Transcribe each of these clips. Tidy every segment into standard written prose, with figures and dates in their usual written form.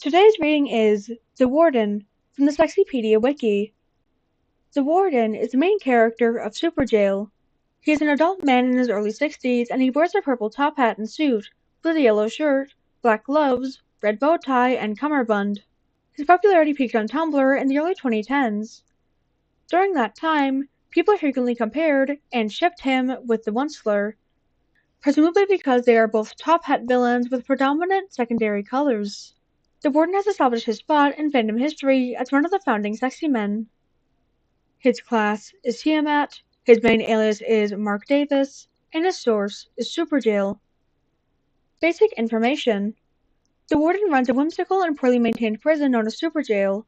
Today's reading is The Warden from the Sexypedia Wiki. The Warden is the main character of Super Jail. He is an adult man in his early 60s and he wears a purple top hat and suit with a yellow shirt, black gloves, red bow tie, and cummerbund. His popularity peaked on Tumblr in the early 2010s. During that time, people frequently compared and shipped him with the Onceler, presumably because they are both top hat villains with predominant secondary colors. The Warden has established his spot in fandom history as one of the founding sexy men. His class is Tiamat, his main alias is Mark Davis, and his source is Superjail. Basic information. The Warden runs a whimsical and poorly maintained prison known as Superjail.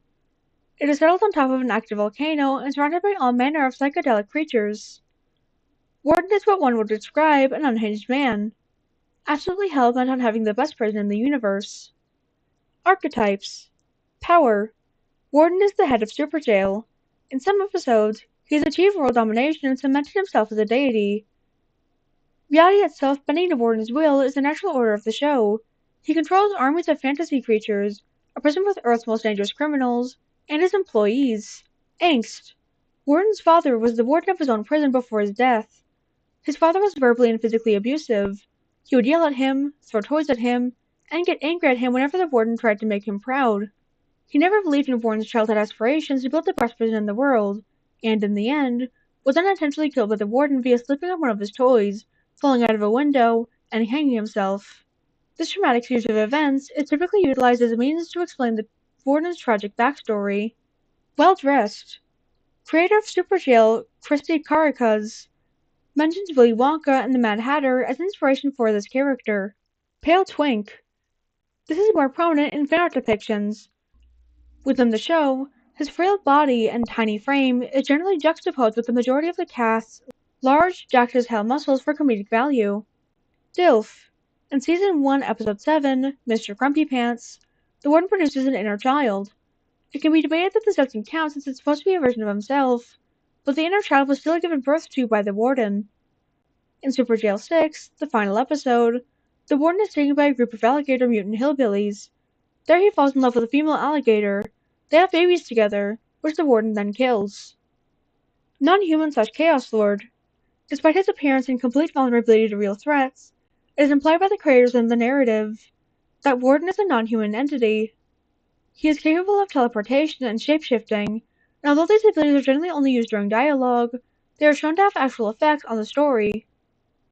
It is settled on top of an active volcano and surrounded by all manner of psychedelic creatures. Warden is what one would describe an unhinged man, absolutely hell-bent on having the best prison in the universe. Archetypes. Power. Warden is the head of Superjail. In some episodes, he has achieved world domination and cemented himself as a deity. Reality itself bending to Warden's will is the natural order of the show. He controls armies of fantasy creatures, a prison with Earth's most dangerous criminals, and his employees. Angst. Warden's father was the warden of his own prison before his death. His father was verbally and physically abusive. He would yell at him, throw toys at him, and get angry at him whenever the warden tried to make him proud. He never believed in Warden's childhood aspirations to build the best prison in the world, and in the end, was unintentionally killed by the Warden via slipping on one of his toys, falling out of a window, and hanging himself. This traumatic series of events is typically utilized as a means to explain the Warden's tragic backstory. Well-dressed. Creator of Superjail, Christy Caracas, mentions Willy Wonka and the Mad Hatter as inspiration for this character. Pale twink. This is more prominent in fan art depictions. Within the show, his frail body and tiny frame is generally juxtaposed with the majority of the cast's large, jacked-as-hell muscles for comedic value. DILF. In Season 1, Episode 7, Mr. Grumpy Pants, the Warden produces an inner child. It can be debated that this doesn't count since it's supposed to be a version of himself, but the inner child was still given birth to by the Warden. In Superjail 6, the final episode, the Warden is taken by a group of alligator mutant hillbillies. There he falls in love with a female alligator. They have babies together, which the Warden then kills. Non-human/Chaos Lord. Despite his appearance and complete vulnerability to real threats, it is implied by the creators in the narrative that Warden is a non-human entity. He is capable of teleportation and shapeshifting, and although these abilities are generally only used during dialogue, they are shown to have actual effects on the story.